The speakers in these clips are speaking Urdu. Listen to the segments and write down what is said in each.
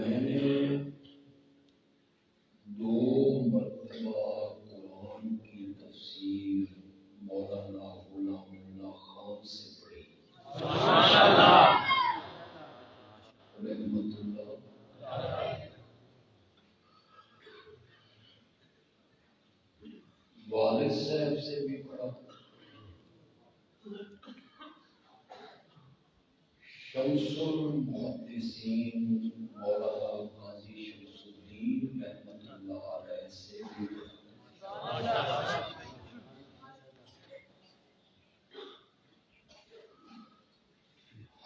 میں نے 2 مرتبہ قرآن کی تفسیر مولانا غلام اللہ خان سے پڑھی ماشاءاللہ رحمت اللہ. والد صاحب سے بھی پڑھا، شمس المحدثین مولانا غازی شمس الدین رحمت اللہ علیہ سے بھی پڑھا.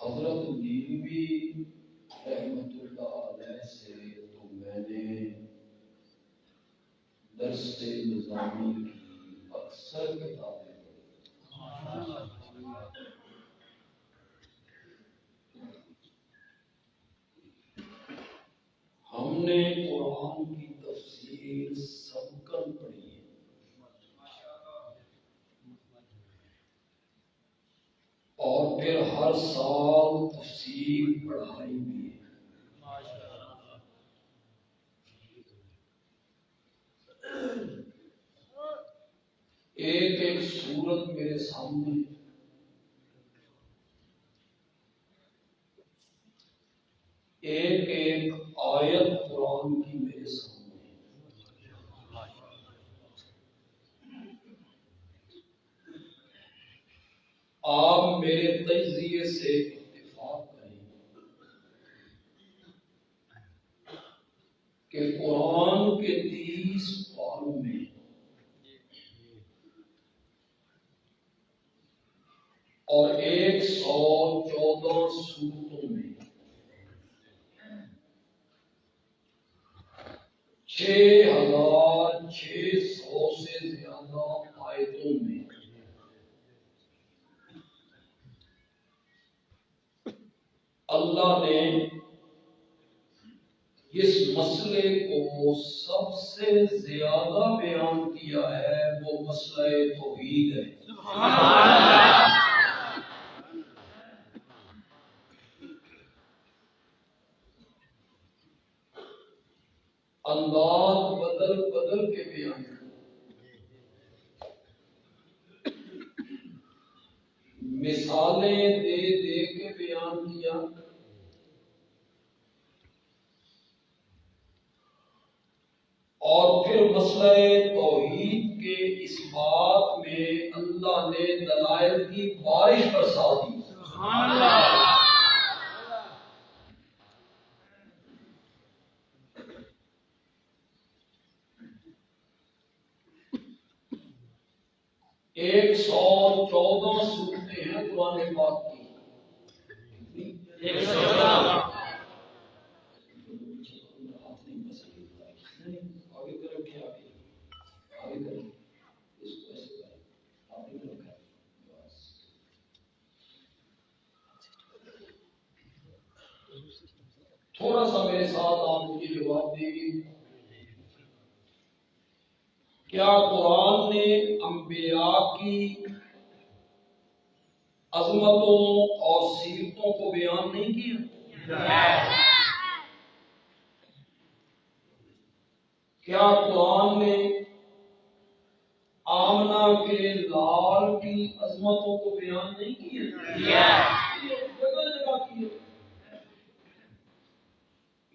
حضرت نیلوی رحمت اللہ علیہ سے تو میں نے درس نظامی کی اکثر کتابیں پڑھی. ہم نے قرآن کی تفسیر سبقاً پڑھی ہے، اور پھر ہر سال تفسیر پڑھائی بھی ہے. ایک ایک سورت میرے سامنے، ایک ایک آیت قرآن کی میرے سامنے. آپ میرے تجزیے سے اتفاق کریں کہ قرآن کے 30 پاروں میں اور 114 سورتوں میں 6600 سے زیادہ آیتوں میں اللہ نے جس مسئلے کو سب سے زیادہ بیان کیا ہے وہ مسئلہ توحید ہے. سبحان اللہ. انداز بدل بدل کے بیان کیا، مثالیں دے دے کے بیان کیا، اور پھر مسئلہ توحید کے اس بات میں اللہ نے دلائل کی بارش برسا دی. سبحان اللہ. ایک 114 سورتیں ہیں قرآن پاک کی. 114. تھوڑا سا میرے ساتھ آپ مجھے جواب دیں گے، کیا قرآن نے انبیاء کی عظمتوں اور سیرتوں کو بیان نہیں کیا؟ کیا قرآن نے آمنہ کے لال کی عظمتوں کو بیان نہیں کیا؟ جگہ جگہ کیا.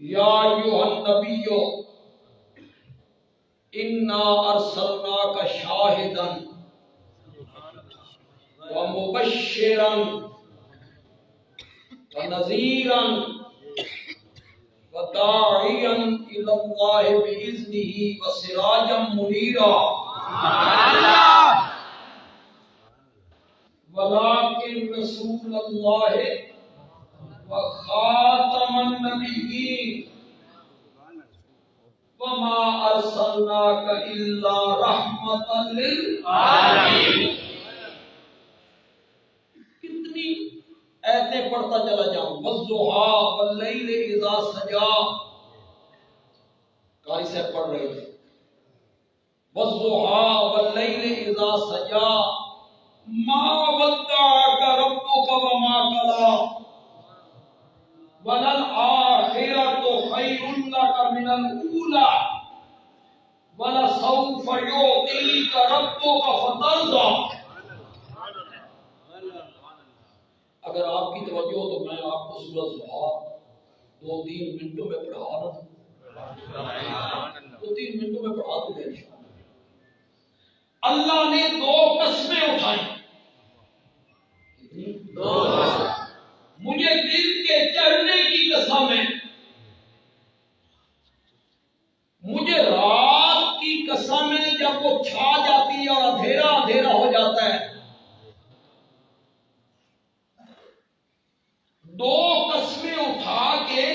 یا ایھا النبی انا ارسلناک شاہدا ومبشرا ونذیرا وداعیا الی اللہ باذنہ وسراجا منیرا ولکن رسول اللہ وخاتم النبیین وما ارسلناک الا رحمۃ للعالمین. کتنی ایتیں پڑھتا چلا جاؤں. والضحیٰ واللیل اذا سجا، قاری صاحب پڑھ رہے تھے. والضحیٰ واللیل اذا سجا ما ودعک ربک وما قلی وللآخرۃ خیر خیر لک من الاولی ولسوف یعطیک ربک فترضی. اگر آپ کی توجہ ہو تو میں آپ کو سورہ ضحیٰ 2-3 منٹوں میں پڑھا دوں. 2-3 منٹوں میں پڑھا دوں گا انشاءاللہ. اللہ نے 2 قسمیں اٹھائیں. مجھے دل کے چڑھنے کی قسم ہے, مجھے رات کی قسم ہے جب وہ چھا جاتی ہے اور اندھیرا اندھیرا ہو جاتا ہے. 2 قسمیں اٹھا کے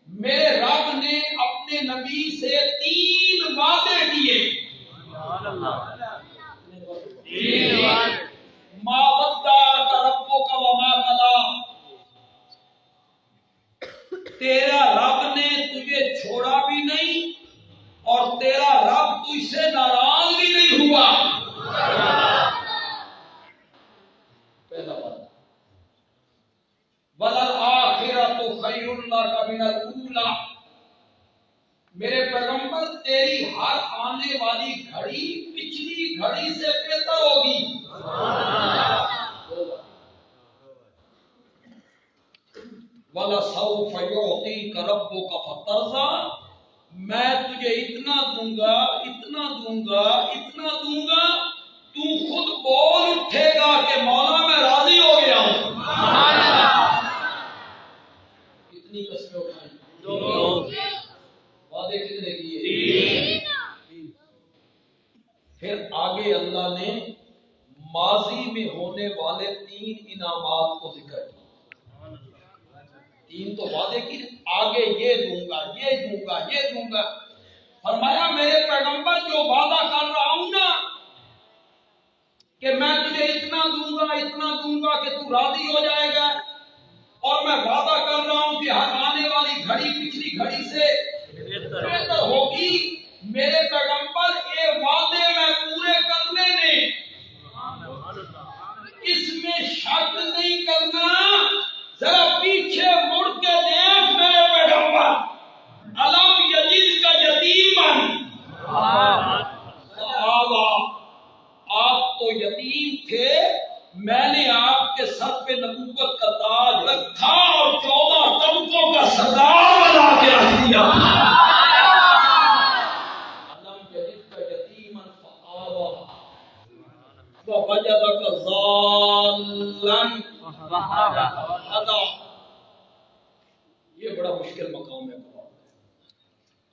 میرے رب نے اپنے نبی سے 3 وعدے کیے. ما ودعک ربک وما قلی. تیرا رب نے تجھے چھوڑا بھی نہیں اور تیرا رب تجھ سے ناراض بھی نہیں ہوا. پہلا وعدہ. وَلَلْآخِرَةُ خَيْرٌ لَكَ مِنَ الْأُولَى. میرے پیغمبر تیری ہر آنے والی گھڑی پچھلی گھڑی سے بہتر ہوگی. وَلَسَوْفَ يُعْطِيكَ رَبُّكَ فَتَرْضَىٰ. میں تجھے اتنا دوں گا, اتنا دوں گا, اتنا دوں گا, تو خود بول اٹھے گا کہ مولا میں راضی ہو گیا ہوں. کتنی قسمیں اٹھائیں؟ 2. وعدے کتنے کیے؟ 3. پھر آگے اللہ نے ماضی میں ہونے والے 3 انعامات کو ذکر کیا. 3 تو وعدے کی, آگے یہ دوں گا, یہ دوں گا, یہ دوں گا. فرمایا میرے پیغمبر جو وعدہ کر رہا ہوں نا کہ میں تجھے اتنا دوں گا, اتنا دوں گا کہ تو راضی ہو جائے گا, اور میں وعدہ کر رہا ہوں کہ ہر آنے والی گھڑی پچھلی گھڑی سے بہتر ہوگی. میرے پیغمبر یہ وعدے میں پورے کرنے نے, اس میں شک نہیں کرنا. ذرا پیچھے مڑ کے دیکھ میرے پیغمبر. الم یجدک یتیما فآویٰ. آپ تو یتیم تھے, میں نے آپ کے سر پہ نبوت کا تاج رکھا اور 14 طبقوں کا سردار بنا کے رکھ دیا. الم یجدک یتیما فآویٰ ووجدک ضالا فہدیٰ. یہ بڑا مشکل مقام ہے.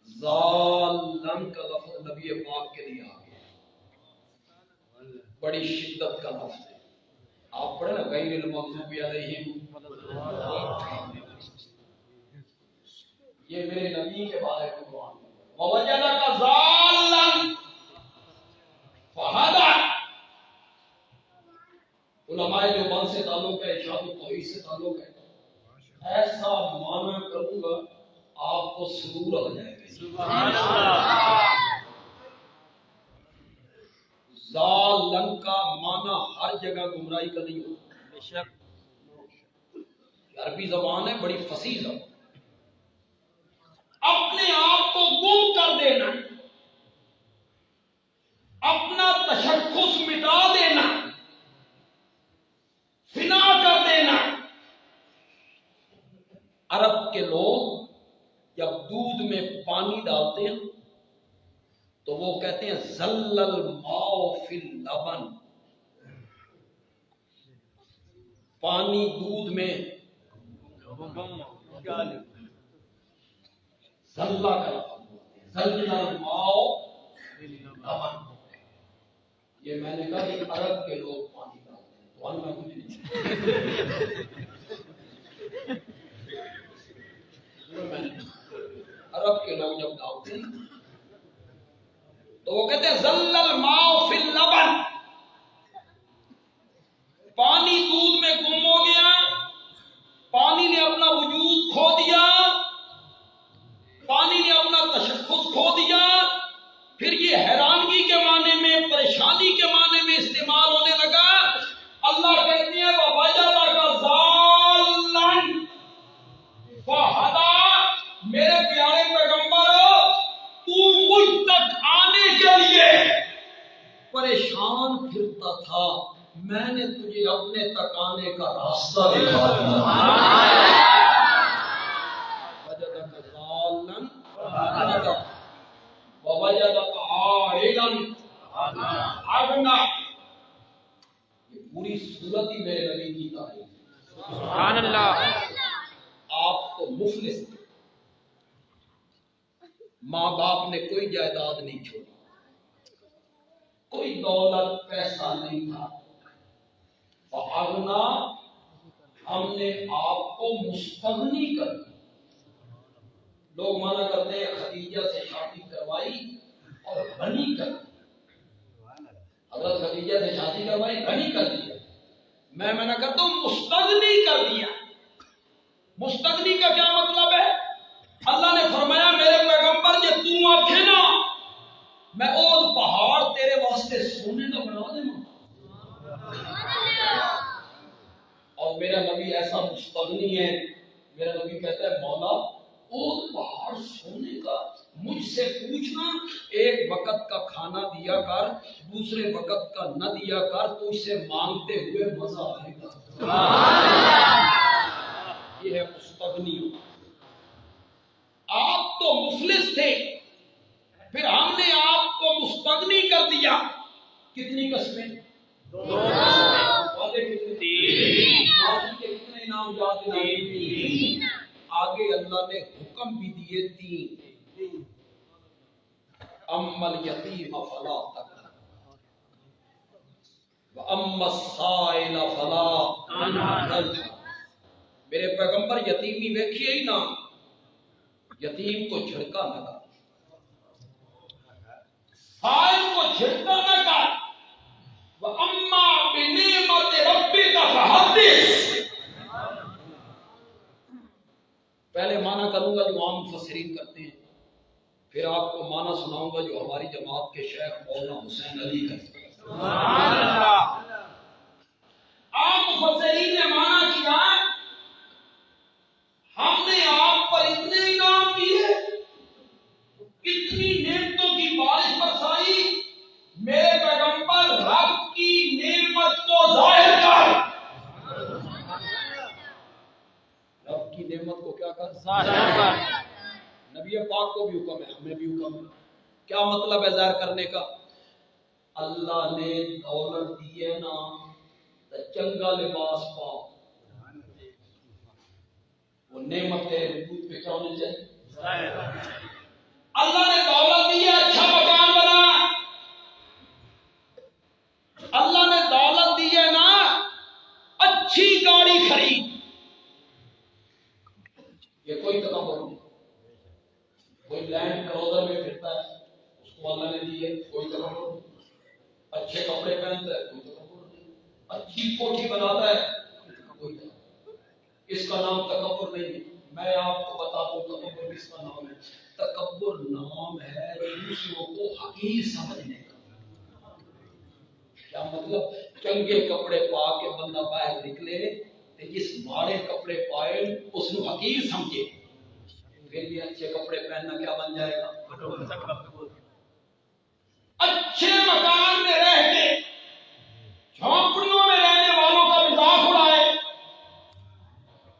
ضالن کا لفظ نبی پاک کے لیے آ گیا, بڑی شدت کا لفظ ہے. آپ پڑھیں نا غیر المغضوب علیہم. یہ میرے نبی کے بارے میں قرآن ہے. ووجدک ضالا فہدیٰ. علماء دیوبند سے تعلق ہے, ارشاد التوحید سے تعلق ہے. ایسا معنی کروں گا آپ کو سرور آ جائے گا. سبحان اللہ. ضالن کا معنی ہر جگہ گمراہی کا نہیں ہوتا. بے شک عربی زبان ہے بڑی فصیح زبان. اپنے آپ کو گم کر دینا, اپنا تشخص مٹا دینا, فنا کر دینا. عرب کے لوگ جب دودھ میں پانی ڈالتے ہیں تو وہ کہتے ہیں زل الماء فی اللبن. پانی دودھ میں زلہ کا لفظ, زل الماء فی اللبن. یہ میں نے کہا کہ عرب کے لوگ پانی ڈالتے ہیں, تو میں کچھ نہیں. عرب کے لوگ جب ڈالتے ہیں تو وہ کہتے ہیں زل الماء فی اللبن. پانی دودھ میں گم ہو گیا, پانی نے اپنا وجود کھو دیا, پانی نے اپنا تشخص کھو دیا. پھر یہ حیرانگی کے معنی میں, پریشانی کے معنی میں استعمال ہونے لگا. اللہ کہتے ہیں وَوَجَدَكَ ضَالًّا فَهَدَىٰ. میرے لیے پریشان پھرتا تھا، میں نے تجھے اپنے تک آنے کا راستہ دکھا دیا۔ وجدک ضالن فہدی ووجدک عائلا اغنی۔ یہ پوری صورت ہی میرے نبی کی تعریف ہے۔ سبحان اللہ۔ آپ تو مفلس تھے، ماں باپ نے کوئی جائیداد نہیں چھوڑی، کوئی دولت پیسہ نہیں تھا، فاغنا، ہم نے آپ کو مستغنی کر دیا۔ لوگ مانا کرتے ہیں خدیجہ سے شادی کروائی اور غنی کر دیا، حضرت خدیجہ سے شادی کروائی غنی کر دیا، میں منع کرتا ہوں مستغنی کر دیا۔ مستغنی کا کیا مطلب ہے؟ اللہ نے فرمایا میرے پیغمبر جب تم آکھے نا میں اور پہاڑ تیرے واسطے سونے کا بنا دے اور میرا نبی ایسا مستغنی ہے، میرا نبی کہتا ہے مولا اور پہاڑ سونے کا، مجھ سے پوچھنا ایک وقت کا کھانا دیا کر، دوسرے وقت کا نہ دیا کر، تو اس سے مانگتے ہوئے مزہ آئے گا۔ یہ ہے مستغنی۔ آپ تو مفلس تھے، پھر ہم نے آپ کو مستغنی کر دیا۔ کتنی قسمیں؟ کتنے انعام یاد دلائے؟ آگے اللہ نے حکم بھی دیے تین، اما الیتیم فلا تقہر واما السائل فلا تنہر۔ میرے پیغمبر یتیمی ویکھیے ہی نا، یتیم کو جھڑکا نہ کر، سائل کو جھڑکا نہ کر، وَأَمَّا بِنِعْمَتِ رَبِّكَ فَحَدِّثْ۔ پہلے معنی کروں گا جو عام مفسرین کرتے ہیں، پھر آپ کو معنی سناؤں گا جو ہماری جماعت کے شیخ مولانا حسین علی کرتے ہیں۔ سبحان اللہ۔ عام مفسرین نے معنی کیا ہم نے آپ پر اتنے انعام کیے، اتنی نعمتوں کی بارش برسائی، میرے پیغمبر رب کی نعمت کو ظاہر کر۔ رب کی نعمت کو کیا کر؟ ظاہر کر۔ نبی پاک کو بھی حکم ہے، ہمیں بھی حکم ہے۔ کیا مطلب ہے ظاہر کرنے کا؟ اللہ نے دولت دی ہے نا تو چنگا لباس پاؤ، وہ نعمت تیرے وجود پہ کیا ہونی چاہیے؟ اللہ نے دولت دی ہے اچھا مکان بنا، اللہ نے دولت دی ہے نا اچھی گاڑی خرید، یہ کوئی تکبر نہیں۔ کوئی لینڈ کروزر میں پھرتا ہے اس کو اللہ نے دی ہے، کوئی تکبر نہیں۔ اچھے کپڑے پہنتا ہے، کوئی تکبر نہیں۔ اچھی کوٹھی بناتا ہے، کوئی تکبر، اس کا نام تکبر نہیں ہے۔ میں آپ کو بتا دوں تکبر کس کا نام ہے۔ تکبر نام ہے دوسروں کو حقیر سمجھنے کا۔ کیا مطلب؟ چنگے کپڑے پا کے بندہ باہر نکلے تو جس ماڑے کپڑے پائے اس کو حقیر سمجھے، پھر بھی اچھے کپڑے پہننا کیا بن جائے گا؟ اچھے مکان میں رہ کے جھونپڑیوں میں رہنے والوں کا مذاق اڑائے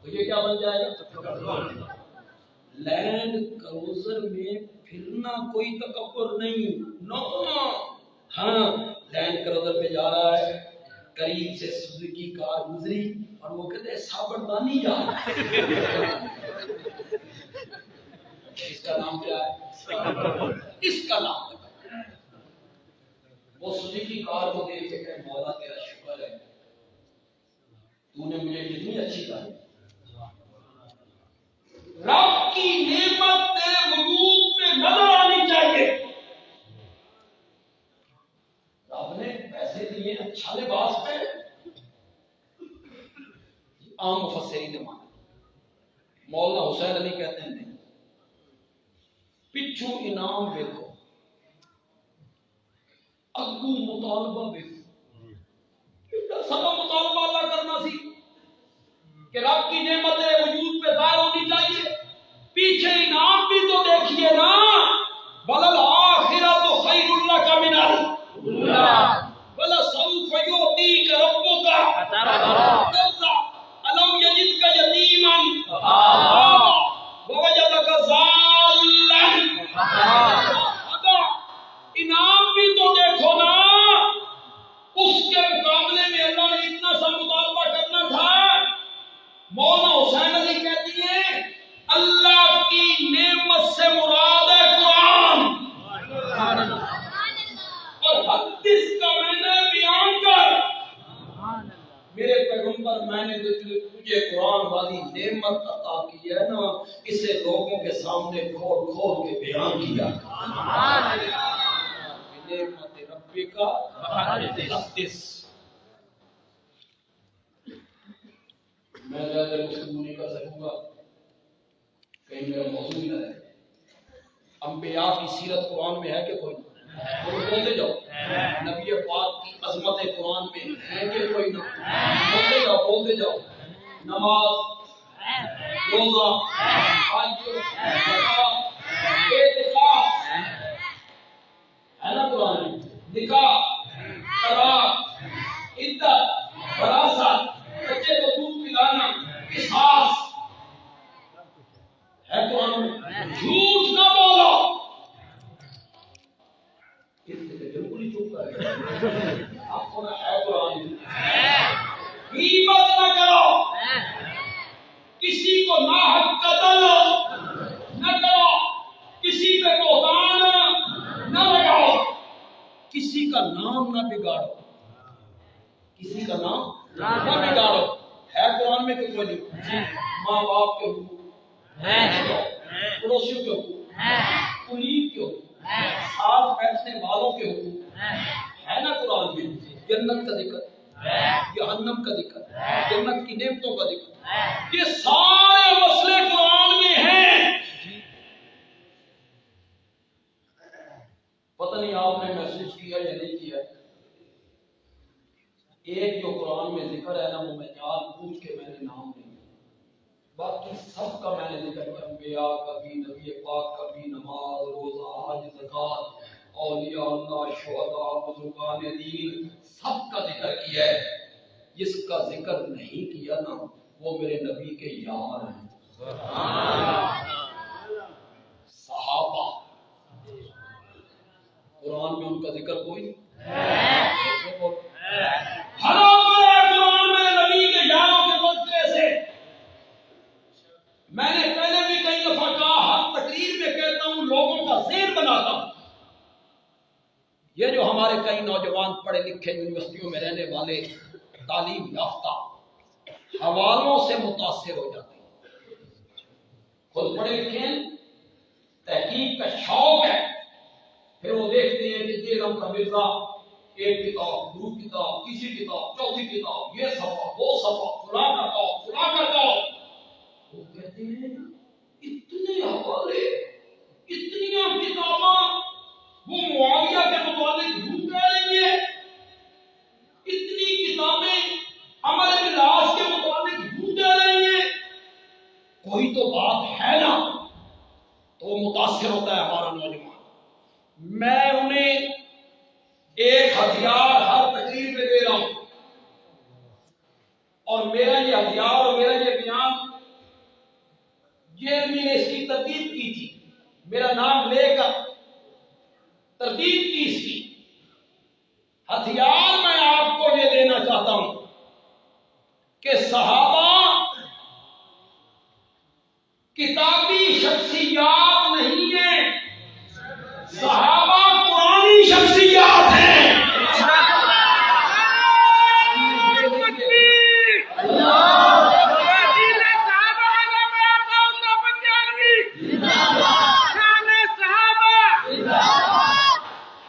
تو یہ کیا بن جائے گا؟ لینڈ کروزر میں پھرنا کوئی تکبر نہیں، نو۔ ہاں لینڈ کروزر پہ جا رہا ہے، قریب سے سزوکی کار گزری اور وہ کہتے ہیں سابردانی جا رہا ہے، اس کا نام کیا ہے؟ اس کا نام ہے۔ وہ سزوکی کار کو دیکھ کے کہ مولا تیرا شکر ہے تو نے مجھے کتنی اچھی کاری۔ رب کی نعمت تیرے وجود میں نظر آنی چاہیے۔ رب نے پیسے دیے اچھا لباس پہ، عام مفسرین نے مانا۔ مولانا حسین علی کہتے ہیں نہیں، پچھو انعام دیکھو، اگو مطالبہ دیکھو۔ سب مطالبہ اللہ کرنا سی کہ رب کی نعمت تیرے وجود پہ ظاہر ہونی چاہیے، پیچھے انعام بھی تو دیکھیے نا۔ بلل آخرۃ خیر لک نعمت عطا کی ہے نا، اسے لوگوں کے سامنے کھول کھول کے بیان کیا۔ نعمت ربی کا حدث۔ میں زیادہ گفتگو نہیں کر سکوں گا، کہیں میرا موضوع نہ رہے۔ انبیاء کی سیرت قرآن میں ہے کہ کوئی؟ بولتے جاؤ۔ نبی پاک کی عظمت قرآن میں ہے کہ کوئی نہ؟ بولتے جاؤ بولتے جاؤ۔ نماز، روزہ، حج، زکات، اعتکاف ہے نا قرآن میں؟ نکاح، طلاق، عدت، وراثت، بچے کو دودھ پلانا، قصاص ہے قرآن میں۔ جھوٹ نہ بولو، بالکل ہی چپ کر آپ کو ہے قرآن میں۔ غیبت نہ کرو، کسی کو ناحق قتل نہ کرو، کسی پہ بہتان نہ لگاؤ، کسی کا نام نہ بگاڑو، کسی کا نام نہ بگاڑو۔ ہے قرآن میں کہ کوئی نہیں؟ ماں باپ کے حقوق، پڑوسیوں کے حقوق، قریب کے حقوق، ساتھ بیٹھنے والوں کے حقوق ہے نا قرآن میں؟ جنت کا ذکر، جہنم کا ذکر، جنت کی نعمتوں کا ذکر، یہ سارے مسئلے قرآن میں ہیں۔ پتہ نہیں آپ نے محسوس کیا یا نہیں کیا، ایک جو قرآن میں ذکر ہے نا وہ میں جان بوجھ کے میں نے نام نہیں، باقی سب کا میں نے ذکر کیا۔ انبیاء کا بھی، نبی پاک کا بھی، نماز، روزہ، حج، زکات، اولیاء اللہ، شہداء، بزرگان دین، سب کا ذکر کیا ہے۔ جس کا ذکر نہیں کیا نا وہ میرے نبی کے یار ہیں، صحابہ۔ قرآن میں ان کا ذکر کوئی قرآن میرے نبی کے یاروں کے بدلے سے۔ میں نے پہلے بھی کئی دفعہ کہا، ہر تقریر میں کہتا ہوں، لوگوں کا ذہن بناتا ہوں۔ یہ جو ہمارے کئی نوجوان پڑھے لکھے یونیورسٹیوں میں رہنے والے تعلیم یافتہ حوالوں سے متاثر ہو جاتے ہیں، خود پڑھے لکھے ہیں، تحقیق کا شوق ہے، پھر وہ دیکھتے ہیں کہ جیلم کا مرزا ایک کتاب، دو کتاب، تیسری کتاب، چوتھی کتاب، یہ صفحہ، وہ صفحہ، فلاں کا کہو، فلاں کا کہو۔ وہ کہتے ہیں اتنے حوالے، اتنیاں کتاباں، وہ معاویہ کے متعلق جھوٹ کہہ رہی ہیں، اتنی کتابیں عمر بن العاص کے متعلق جھوٹ کہہ رہی ہیں، کوئی تو بات ہے نا، تو متاثر ہوتا ہے ہمارا نوجوان۔ میں انہیں ایک ہتھیار ہر تقریر میں دے رہا ہوں، اور میرا یہ ہتھیار اور میرا یہ بیان یہ میں نے اس کی ترتیب کی تھی، میرا نام لے کر ترتیب کی اس کی۔ ہتھیار میں آپ کو یہ دینا چاہتا ہوں کہ صحابہ کتابی شخصیات نہیں ہیں، صحابہ قرآنی شخصیات ہیں۔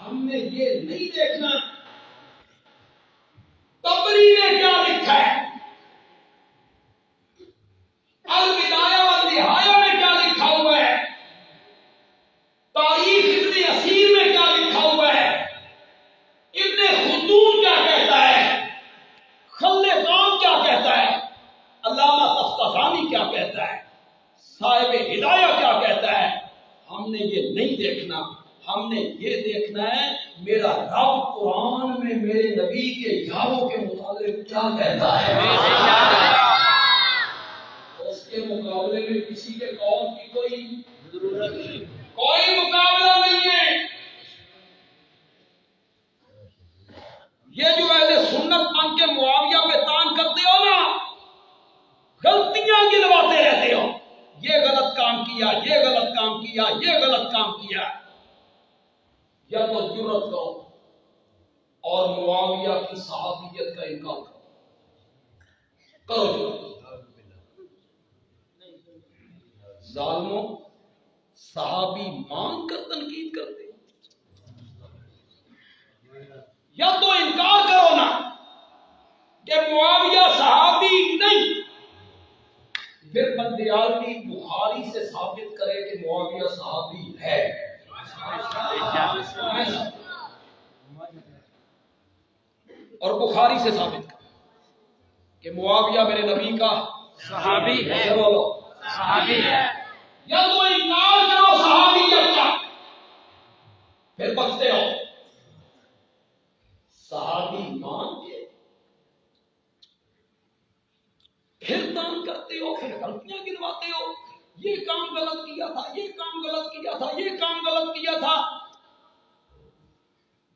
ہم نے یہ نہیں دیکھنا تبری نے کیا لکھا ہے، البدایہ والنہایہ میں کیا لکھا ہوا ہے، تاریخ ابن اسیر میں کیا لکھا ہوا ہے، ابن خلدون کیا کہتا ہے، خلقان کیا کہتا ہے، علامہ طفتازانی کیا کہتا ہے، صاحب ہدایہ کیا کہتا ہے۔ ہم نے یہ نہیں دیکھنا، ہم نے یہ دیکھنا ہے میرا رب قرآن میں میرے نبی کے یاروں کے متعلق کیا کہتا ہے۔ اس کے مقابلے میں کسی کے قول کی کوئی ضرورت نہیں، کوئی مقابلہ نہیں ہے۔ یہ جو اہل سنت بن کے معاویہ پہ تان کرتے ہو نا، غلطیاں گنواتے رہتے ہو، یہ غلط کام کیا، یہ غلط کام کیا، یہ غلط کام کیا، یا تو جرأت کرو اور معاویہ کی صحابیت کا انکار کرو، کرو جرأت۔ ظالموں صحابی مان کر تنقید کرتے یا تو انکار کرو نا کہ معاویہ صحابی نہیں، پھر بندیالوی بخاری سے ثابت کرے کہ معاویہ صحابی ہے، اور بخاری سے ثابت کرے کہ معاویہ میرے نبی کا صحابی ہے، بولو صحابی ہے، یا تو انکار کرو صحابی کیا، پھر بچتے ہو صحابی مان کے پھر دان کرتے ہو، پھر غلطیاں گنواتے ہو، یہ کام غلط کیا تھا، یہ کام غلط کیا تھا، یہ کام غلط کیا تھا۔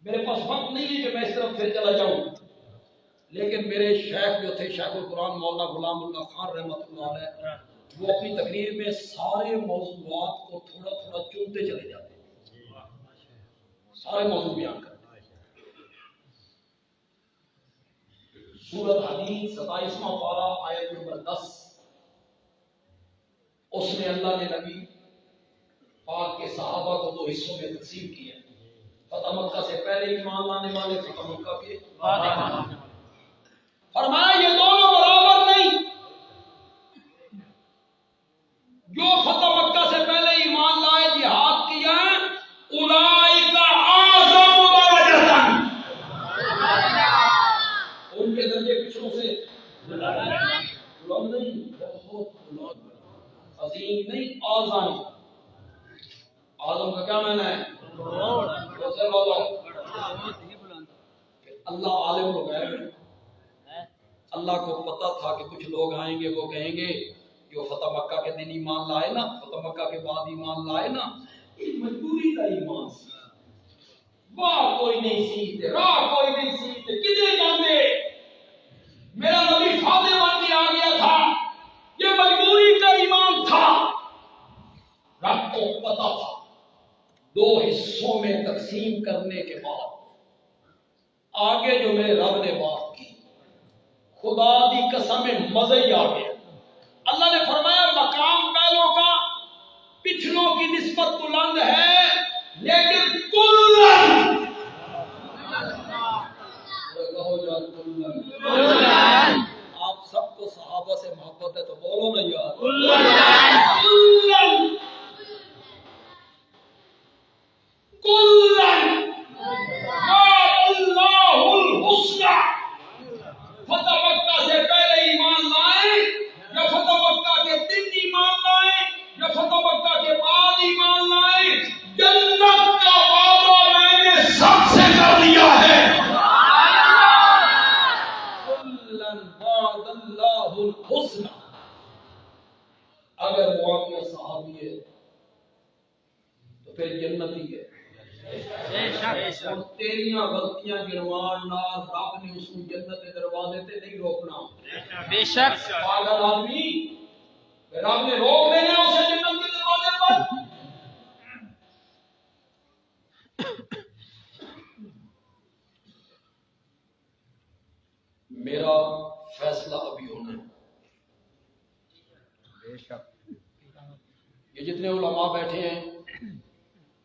میرے پاس وقت نہیں ہے کہ میں اس طرف پھر چلا جاؤں، لیکن میرے شیخ جو تھے شیخ القرآن مولانا غلام اللہ خان رحمۃ اللہ علیہ، وہ اپنی تقریر میں سارے موضوعات کو تھوڑا تھوڑا چنتے چلے جاتے ہیں، سارے موضوع بیان کرتے ہیں۔ سورۃ حدید 27واں پارہ آیت نمبر 10، اس میں اللہ نے نبی پاک کے صحابہ کو دو حصوں میں تقسیم کیا، فتح مکہ سے پہلے ایمان لانے والے، فتح مکہ کے بعد ایمان لانے والے۔ فرمایا یہ دونوں برابر نہیں، جو فتح مکہ سے پہلے ایمان لائے جہاد کیا اولئک اعظم درجۃ، ان کے درجے پچھلوں سے بلند نہیں، بہت بلند، عظیم نہیں، اعظم۔ اعظم کا کیا معنی ہے؟ اللہ عالم لوگ ہے، اللہ کو پتا تھا کہ کچھ لوگ آئیں گے، وہ کہیں گے جو فتح مکہ کے دن ایمان لائے نا، فتح مکہ کے بعد ایمان لائے نا، یہ مجبوری کا ایمان سی، واہ کوئی نہیں سیکھتے، راہ کوئی نہیں سیکھتے، کتنے جانے میرا نبی فاتح بن کے آ گیا تھا، یہ مجبوری کا ایمان تھا۔ رب کو پتا تھا دو حصوں میں تقسیم کرنے کے بعد آگے جو میرے رب نے بات کی، خدا دی قسم مزہ ہی آ گیا۔ اللہ نے فرمایا مقام پہلوں کا پچھلوں کی نسبت بلند ہے، لیکن کلن آپ سب کو صحابہ سے محبت ہے تو بولو نا یار، کلن اللہ الحسنى، فتح مکہ سے پہلے ایمان لائے یا فتح مکہ کے دن ایمان لائے یا فتح مکہ کے بعد ایمان لائے، جنت کا وعدہ میں نے سب سے کر دیا ہے۔ کلن وعد اللہ الحسنى، اگر معاویہ صحابی ہے تو پھر جنتی ہے۔ اور تیریاں غلطیاں گنوان نال رب نے اس کو جنت کے دروازے تے نہیں روکنا، بے شک پاگل آدمی رب نے روک دینا اسے جنت کے دروازے پر۔ میرا فیصلہ ابھی ہونا ہے، بے شک یہ جتنے علماء بیٹھے ہیں،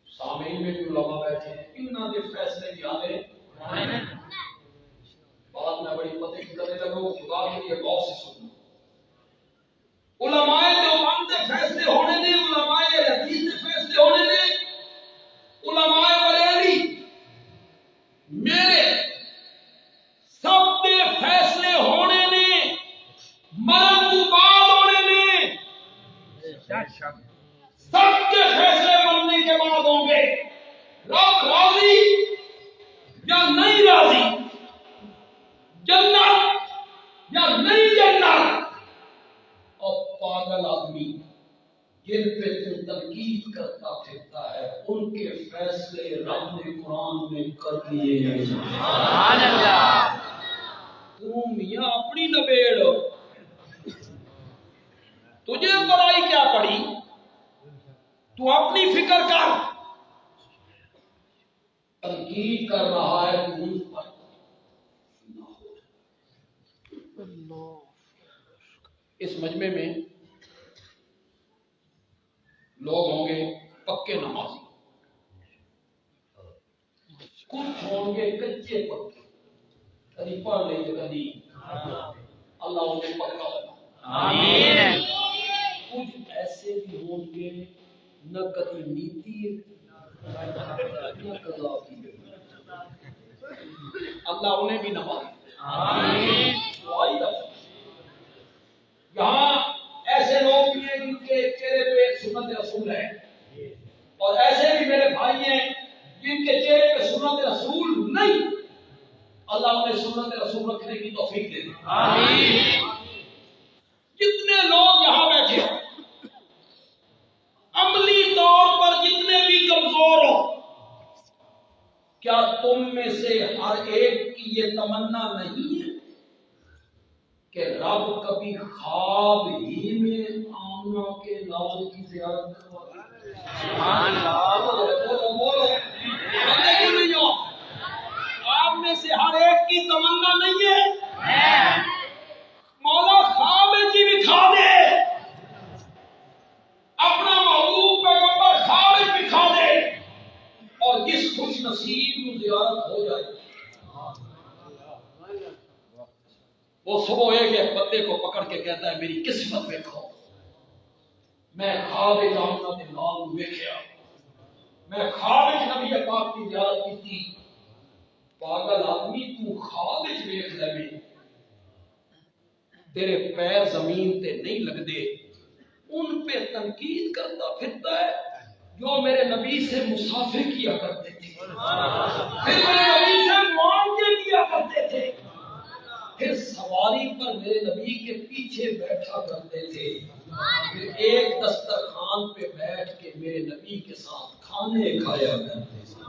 سامعین میں بھی علماء بیٹھے ہیں، انہاں دے فیصلے یادیں بات میں بڑی پتہ کی کرنے لگوں، خدا کے لیے غور سے سننا۔ علماء دیوبند دے فیصلے ہونے نے، علماء حدیث دے فیصلے ہونے نے، علماء بریلی میرے سب دے فیصلے ہونے نے، مرن تو بعد ہونے نے، سب کے فیصلے مرنے کے بعد ہوں گے۔ رب راضی یا نہیں راضی، جنت یا نہیں جنت، اور پاگل آدمی جن پہ تو تنقید کرتا پھرتا ہے ان کے فیصلے رب نے قرآن میں کر دیے ہیں۔ سبحان اللہ، تم میاں اپنی نبیڑ، تجھے برائی کیا پڑی، تو اپنی فکر کر، تنقید کر رہا ہے تو ان پر اس مجمع میں لوگ ہوں گے پکے نمازی، کچھ ہوں گے کچے پکے، کبھی پڑھ لیں گے کبھی اللہ انہیں پکا بنا۔ آمین۔ کچھ ایسے بھی ہوں گے نہ کبھی نیتی نہ قضا کی، اللہ انہیں بھی نوازے۔ آمین۔ یہاں ایسے لوگ بھی ہیں جن کے چہرے پہ سنت رسول ہے، اور ایسے بھی میرے بھائی ہیں جن کے چہرے پہ سنت رسول نہیں، اللہ انہیں سنت رسول رکھنے کی توفیق دے۔ آمین۔ جتنے لوگ یہاں بیٹھے ہیں عملی طور پر جتنے بھی کمزور ہو، کیا تم میں سے ہر ایک کی یہ تمنا نہیں ہے کہ رب کبھی خواب ہی میں آمنہ کے لال کی زیارت کروا؟ سبحان اللہ۔ بولو نہیں ہو؟ آپ میں سے ہر ایک کی تمنا نہیں ہے مولا خواب کی بھی کھا دے، اپنا محبوب پیغمبر خواب بھی کھا دے، اور جس خوش نصیب کو زیارت ہو جائے وہ صبح ایک پتے کو پکڑ کے کہتا ہے میری قسمت دیکھو، میں خواب آمنہ کے لال ویکھیا، میں خواب نبی پاک کی زیارت کی تھی۔ پاگل آدمی تو خواب ویکھ لے، تیرے پیر زمین تے نہیں لگدے، ان پہ تنقید کرتا پھرتا ہے جو میرے نبی سے مسافر کیا کرتے تھے، پھر میرے نبی سے معاوضے کیا کرتے تھے، پھر سواری پر میرے نبی کے پیچھے بیٹھا کرتے تھے، پھر ایک دسترخوان پہ بیٹھ کے میرے نبی کے ساتھ کھانے کھایا کرتے تھے۔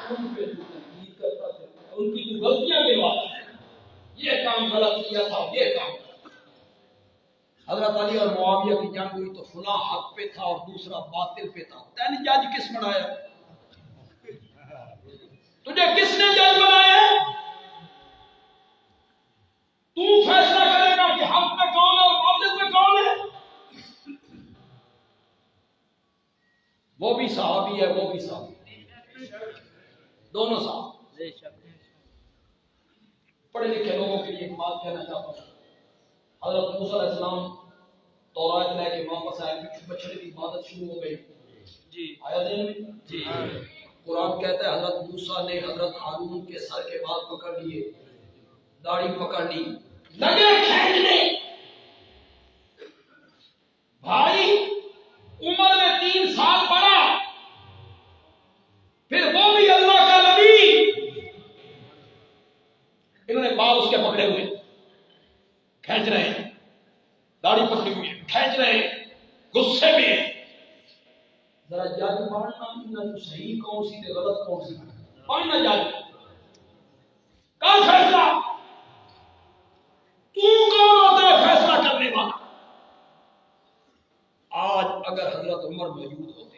ان پہ تو تنقید کرتا تھا، ان کی تو غلطیاں گنواتا ہے، یہ کام غلط کیا تھا، یہ کام حضرت علی اور معاویہ کی جنگ ہوئی تو فلاں حق پہ تھا اور دوسرا باطل پہ تھا، تین جج کس بنایا؟ تجھے کس نے جج بنایا؟ تو فیصلہ کرے گا کہ حق پہ کون ہے اور باطل پہ کون ہے؟ وہ بھی صحابی ہے، وہ بھی صحابی، دونوں صحابی۔ پڑھے لکھے لوگوں کے لیے ایک بات کہنا چاہتا ہوں، حضرت موسیٰ علیہ السلام تورات لے کے واپس آئے، بچڑے کی عبادت شروع ہو گئی، آیا ذہن میں؟ جی۔ قرآن کہتا ہے حضرت موسیٰ نے حضرت ہارون کے سر کے بال پکڑ لیے، داڑھی پکڑ لی، لگے کھینچنے۔ بھائی عمر میں 3 سال بڑا، پھر وہ بھی اللہ کا نبی، انہوں نے بال اس کے پکڑے ہوئے کھینچ رہے ہیں، داڑھی پکڑی ہوئی ہے کھینچ رہے ہیں، غصے میں ہیں۔ ذرا جج پڑھنا تو صحیح کون سی تے غلط کون سی، پڑھنا جج کا فیصلہ، تو کون ہوتا ہے فیصلہ کرنے والا؟ آج اگر حضرت عمر موجود ہوتے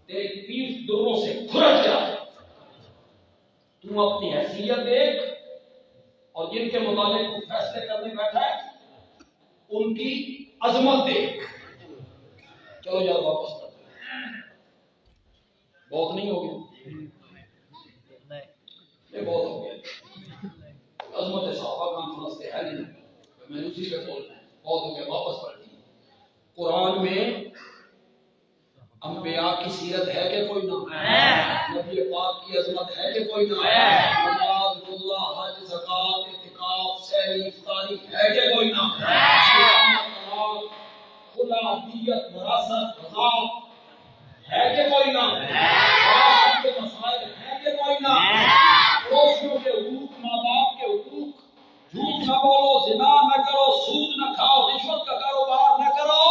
تیری پیٹھ دونوں سے کھرچ جائے، تم اپنی حیثیت دیکھ اور جن کے متعلق تو فیصلے کرنے بیٹھا ہے ان کی عظمت دیکھ۔ چلو یار واپس کرتے ہیں، بہت نہیں ہو گیا، یہ بہت ہو گیا، عظمت صحابہ کانفرنس کے ہے نہیں، میں نے اسی پہ بولنا ہے، بہت ہو گیا، واپس پڑھتی ہے۔ قرآن میں انبیاء کی سیرت ہے کہ کوئی نہ؟ نبی پاک کی عظمت ہے کہ کوئی نہ؟ نماز، روزہ، حج، زکات، اعتکاف، سحری، افطاری ہے کہ کوئی نہ؟ خلا، دیت، وراثت، وضاحت ہے کہ کوئی نہ؟ وراثت کے مسائل ہے کہ کوئی نہ؟ پڑوسیوں کے حقوق، ماں باپ کے حقوق، جھوٹ نہ بولو، زنا نہ کرو، سود نہ کھاؤ، رشوت کا کاروبار نہ کرو،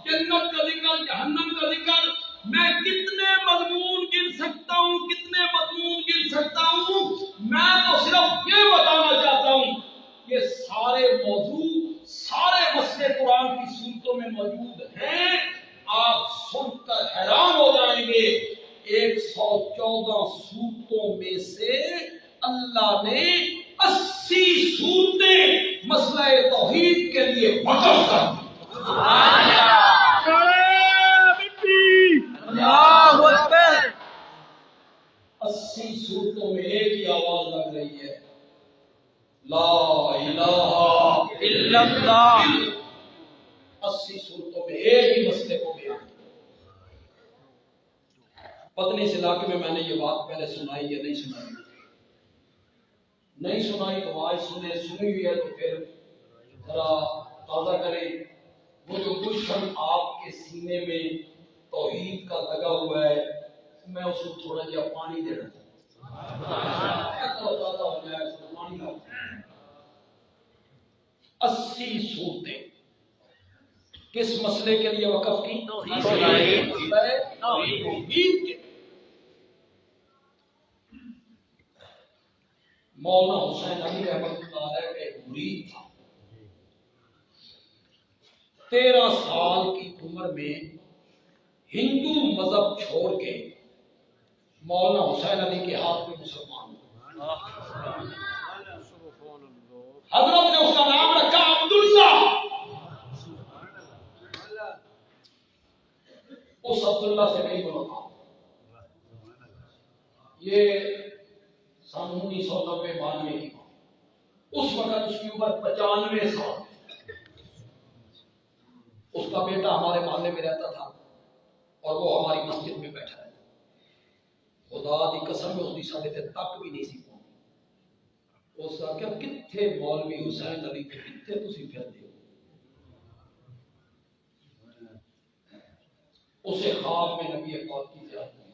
جنت کا ذکر، جہنم کا ذکر، میں کتنے مضمون گن سکتا ہوں، کتنے مضمون گن سکتا ہوں، میں تو صرف یہ بتانا چاہتا ہوں کہ سارے موضوع، سارے مسئلے قرآن کی صورتوں میں موجود ہیں، آپ سن کر حیران ہو جائیں گے۔ 114 صورتوں میں سے اللہ نے 80 صورتیں مسئلہ توحید کے لیے وقف کر دی۔ 80 صورتوں میں ایک ہی مسئلے کو بیان کیا۔ پتہ نہیں اس علاقے میں نے یہ بات پہلے سنائی یا نہیں سنائی، نہیں سنائی تو آج سنی ہوئی ہے تو پھر ذرا تازہ کریں۔ وہ جو گلشن آپ کے سینے میں توحید کا لگا ہوا ہے، میں اس کو تھوڑا جہا پانی دینا چاہتا ہوں۔ 80 صورتیں کس مسئلے کے لیے وقف کی؟ توحید کے۔ مولانا حسین علی رحمۃ اللہ علیہ کا ایک مرید تھا، 13 سال کی عمر میں ہندو مذہب چھوڑ کے مولانا حسین علی کے ہاتھ میں مسلمان ہوا۔ حضرت نے اس کا نام رکھا عبداللہ۔ اس عبداللہ سے نہیں ملاقات، یہ سن 1990-92 کی بات۔ اس وقت اس کی عمر 95 سال۔ اس کا بیٹا ہمارے محلے میں رہتا تھا اور وہ ہماری مسجد میں بیٹھا ہے۔ خدا دی قسم اس کی ساڈے تک بھی نہیں سی پہنچی۔ اس کا کہ کتنے مولوی حسین علی کے کتنے تسی پھردے ہو۔ اسے خواب میں نبی پاک کی زیارت ہوئی۔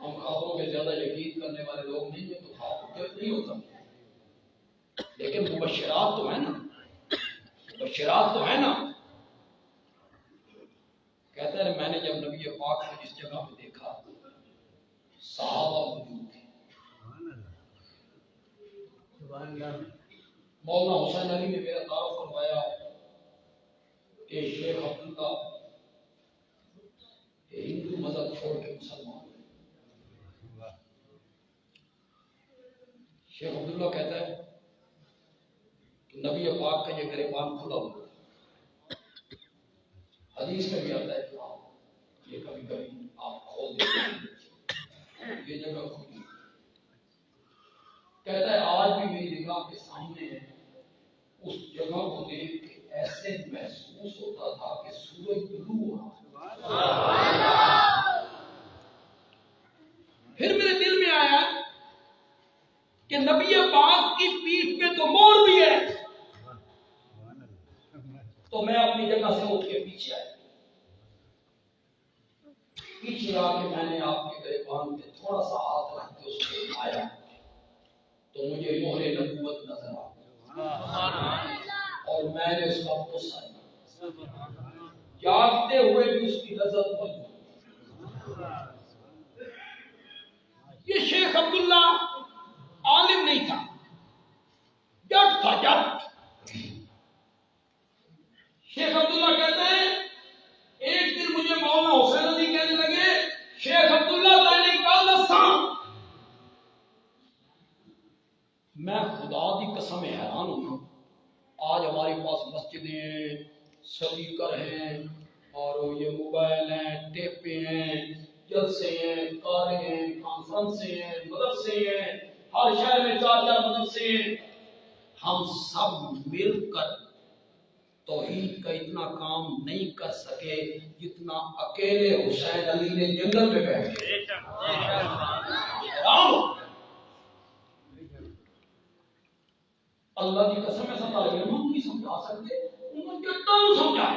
ہم خوابوں میں زیادہ یقین کرنے والے لوگ نہیں ہیں تو خواب نہیں ہوتا، لیکن مبشرات تو ہے نا، مبشرات تو ہے نا۔ کہتا ہے میں نے جب نبی پاک کو جس جگہ پہ دیکھا صحابہ موجود تھے۔ مولانا حسین علی نے میرا تعارف کروایا کہ شیخ عبداللہ ہندو مذہب چھوڑ کے مسلمان ہوئے۔ شیخ عبداللہ کہتا ہے کہ نبی پاک کا یہ گریبان کھلا ہوا ہے، حدیث میں بھی آتا ہے کہ آپ یہ کبھی کبھی آپ کھول دیتے ہیں، یہ جگہ کھلی۔ کہتا ہے آج بھی میری نگاہ کے سامنے ہے، اس جگہ کو دیکھ کے ایسے محسوس ہوتا تھا کہ سورج طلوع ہو رہا۔ پھر میرے دل میں آیا کہ نبی پاک کی پیٹھ پہ تو مور بھی ہے، تو میں اپنی جگہ سے اٹھ کے پیچھے آیا۔ پیچھے آ کے میں نے آپ کے گریبان پہ تھوڑا سا ہاتھ رکھ کے اس کو اٹھایا تو مجھے مہر نبوت نظر آ، اور میں نے اس کا بوسہ لیا۔ جاگتے ہوئے بھی اس کی لذت موجود۔ یہ شیخ عبداللہ عالم نہیں تھا، جٹ تھا، جٹ۔ شیخ عبداللہ کہتے ہیں ایک دن مجھے مولانا حسین علی کہنے لگے شیخ عبداللہ تعالی کا لسان۔ میں خدا دی قسم حیران ہوں، آج ہمارے پاس مسجدیں، سپیکر ہیں اور یہ موبائل ہیں، ٹیپیں ہیں، جلسے ہیں، کاریں ہیں، کانفرنسیں ہیں، مدرسے ہیں، ہر شہر میں 4 مدرسے ہیں۔ ہم سب مل کر توحید کا اتنا کام نہیں کر سکے جتنا اکیلے حسین علی نے جنگل میں بیٹھ کے۔ اللہ کی قسم ایسا تعلیم نہیں سمجھا سکتے، انہوں نے کتنا سمجھا۔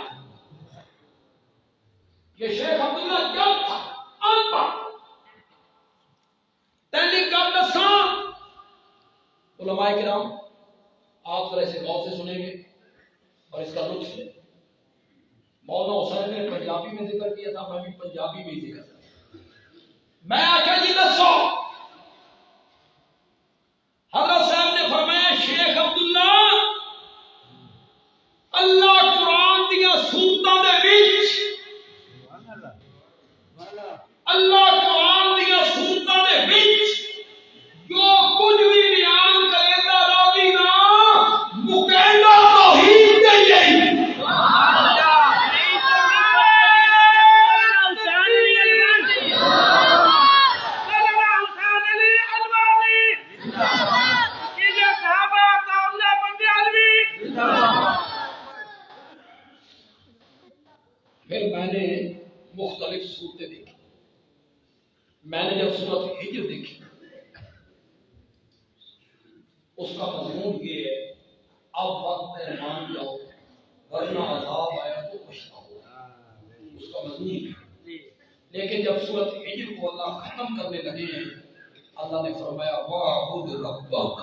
یہ شیخ عبداللہ جب تھا انپڑھ، تینی کا نسان۔ علماء کرام آپ ذرا اسے غور سے سنیں گے اور اس کا لطف لیں۔ مولانا حسین نے پنجابی میں ذکر کیا تھا، میں بھی پنجابی میں ذکر کرتا۔ میں آخیا جی دسو، حضرت صاحب نے فرمایا شیخ عبداللہ اللہ قرآن دیا سورتاں دے وچ، اللہ قرآن دیا سورتاں دے وچ جو کچھ بھی بیان کرے گا راضی نہ مکینہ توحید دے یہی۔ پھر میں نے مختلف صورتیں دیکھی. میں نے جب سورۃ ہجر دیکھی اس کا مضمون یہ ہے اب وقت ہے مان جاؤ ورنہ عذاب آیا تو پچھتاؤ. اس کا مضمون ہے. لیکن جب سورۃ ہجر کو اللہ ختم کرنے لگے ہیں اللہ نے فرمایا وَاعْبُدْ رَبَّكَ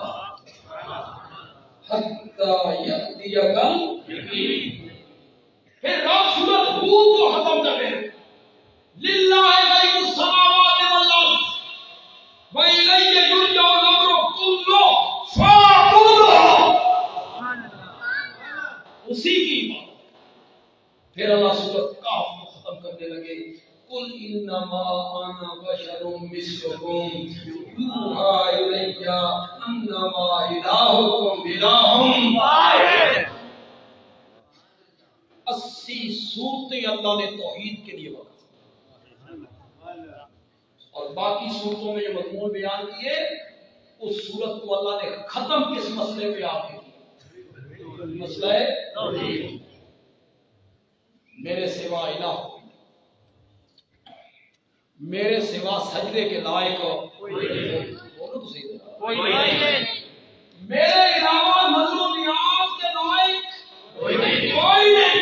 حَتَّى يَأْتِيَكَ الْيَقِينُ. پھر رب سورۃ ہود کو ختم کر رہے ہیں لِلَّهِ غَيْبُ السَّمَاوَاتِ وَالْأَرْضِ وَإِلَيْهِ يُرْجَعُ الْأَمْرُ كُلُّهُ فَاعْبُدْهُ. اسی کی بات. پھر اللہ سورۃ کاف کو ختم کرنے لگے قُلْ إِنَّمَا أَنَا بَشَرٌ مِثْلُكُمْ يُوحَىٰ إِلَيَّ أَنَّمَا إِلَٰهُكُمْ إِلَٰهٌ وَاحِدٌ. 80 صورتیں اللہ نے توحید کے لیے وقف اور باقی صورتوں میں جو مضمون بیان کیے اس صورت کو اللہ نے ختم کس مسئلے پہ آ کے کیا؟ مسئلہ توحید. میرے سوا الہ کوئی نہیں, میرے سوا سجدے کے لائق بولو تو صحیح کوئی نہیں, میرے علاوہ نظر و نیاز کے لائق کوئی نہیں,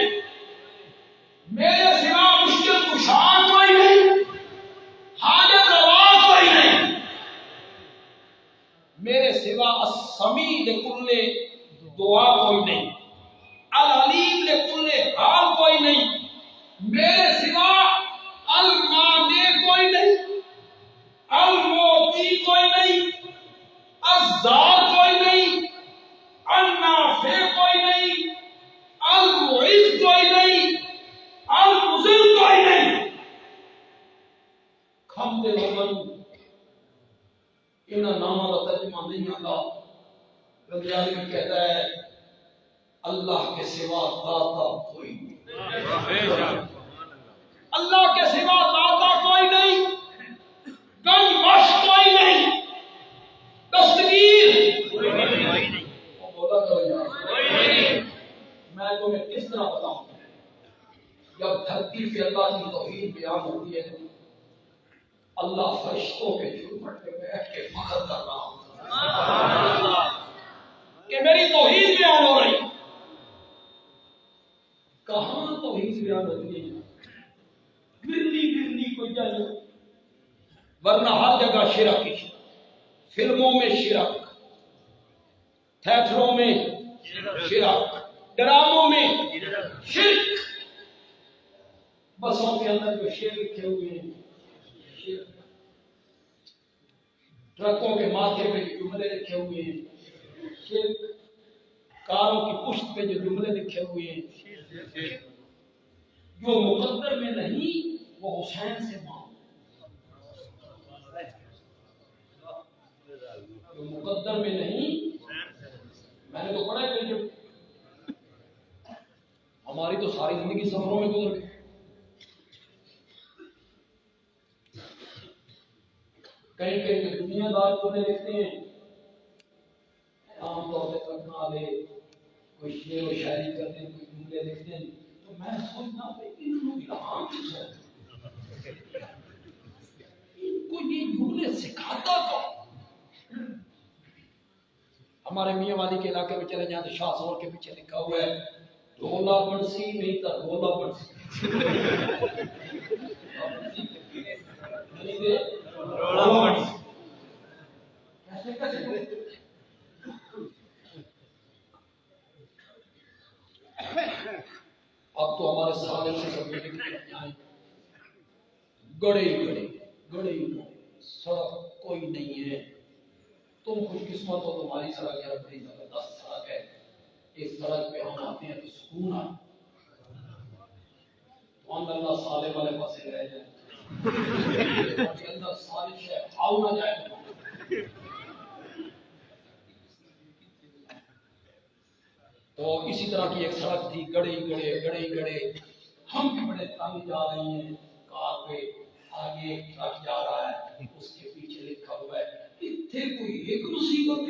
میرے سوا مشکل کشا کوئی نہیں, حاجت روا کوئی نہیں, میرے سوا السمیع لکل دعا کوئی نہیں, العلیم لکل حال کوئی نہیں, میرے سوا المانع کوئی نہیں, الموتی کوئی نہیں, الزار کوئی نہیں, النافع کوئی نہیں, المعز کوئی نہیں, المذل کوئی نہیں. کھم دے لوگن انہاں نامہ کا ترجمہ نہیں آتا. رضیانی میں کہتا ہے اللہ کے سوا داتا کوئی نہیں, اللہ کے سوا داتا کوئی نہیں, گنج بخش کوئی نہیں, دستگیر کوئی نہیں. وہ بولا کرو یار میں تمہیں کس طرح بتاؤں جب دھرتی پہ اللہ کی توحید بیان ہوتی ہے اللہ فرشتوں کے جھوٹ پہ بیٹھ کے فخر کر رہا ہوں کہ میری توحید بیان ہو رہی. کہاں توحید بیان ہوتی ہے؟ گرنی کوئی جائے, ورنہ ہر جگہ شرک ہی, فلموں میں شرک, تھیٹروں میں شرک, ڈراموں میں شرک, بسوں کے اندر جو شیر لکھے ہوئے ہیں شرک, ٹرکوں کے ماتھے پہ جو جملے لکھے ہوئے ہیں شرک, کاروں کی پشت پہ جو جملے لکھے ہوئے ہیں جو مقدر میں نہیں وہ حسین سے مانگ, جو مقدر میں نہیں. میں نے تو پڑھا ہے کہ ہماری تو ساری زندگی سفروں میں گزر گئی. کہیں کہیں کہ دنیا دار کو لکھتے ہیں عام طور پہ کرنا لے کوئی شعر و شاعری کرتے ہیں, کوئی جملے لکھتے ہیں, تو میں سوچنا ان کو یہ جملے سکھاتا کون؟ ہمارے میاں والی کے علاقے میں چلے جائیں تو شاہ سور کے پیچھے لکھا ہوا ہے ڈھولا بنسی نہیں تھا ڈھولا بنسی. اب تو ہمارے سالے سے سب گڑے سڑک کوئی نہیں ہے. تم خوش قسمت ہو تمہاری سڑک یار بڑی زبردست سڑک ہے, اس سڑک پہ ہم آتے ہیں تو سکون آ, تو اللہ سالے والے پاسے رہ جائیں اندر سازش ہے آؤ نہ جائے. تو اسی طرح کی ایک سڑک تھی, گڑے ہم بھی بڑے تنگ جا رہے ہیں, کار پہ آگے ٹرک جا رہا ہے, اس کے پیچھے لکھا ہوا ہے اتھے کوئی ایک مصیبت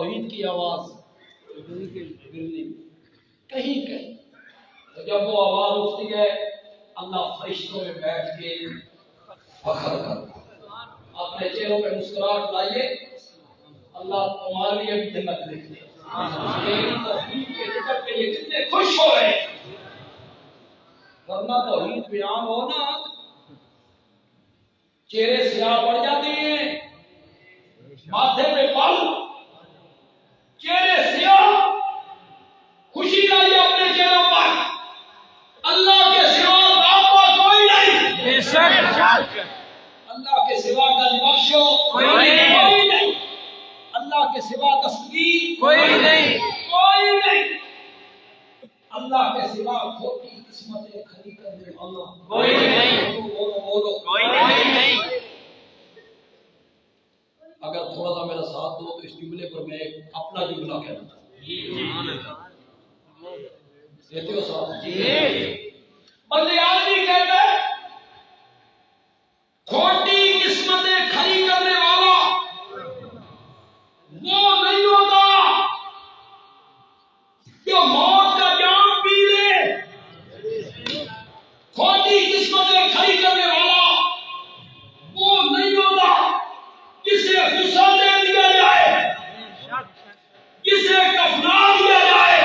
توحید کی آواز کہیں کہیں، تو جب وہ آواز اٹھتی ہے اللہ فرشتوں میں بیٹھ کے فخر کرتا ہے، اپنے چہروں پہ مسکراہٹ لائیے، اللہ تمہارے لیے بھی جنت لکھ دے۔ یہی توحید کے ذکر پہ یہ کتنے خوش ہو رہے ہیں، ورنہ توحید بیان ہو نا چہرے سیاہ پڑ جاتے ہیں، ماتھے پہ بال، چہرے سیاہ، خوشی لائیے اپنے چہروں پر، اللہ کے سوا آپ کا کوئی نہیں، بے شک اللہ کے سوا گل بخشو کوئی نہیں، اللہ کے سوا دستگیر کوئی نہیں، کوئی نہیں، اللہ کے سوا کھوٹی قسمتیں کھڑی کرنے والا کوئی نہیں، بولو بولو کوئی نہیں۔ اگر تھوڑا سا میرا ساتھ دو تو اس جملے پر میں ایک اپنا جملہ کہنا چاہتا ہوں، دیتے ہو ساتھ؟ بندے آدمی کہتے ہیں کھوٹی قسمتیں کھڑی کرنے والا وہ نہیں ہوتا جو موت کا جام پی لے، کھوٹی قسمتیں کھڑی کرنے والا وہ نہیں ہوتا جسے غصہ دے دیا جائے، جسے کفنا دیا جائے،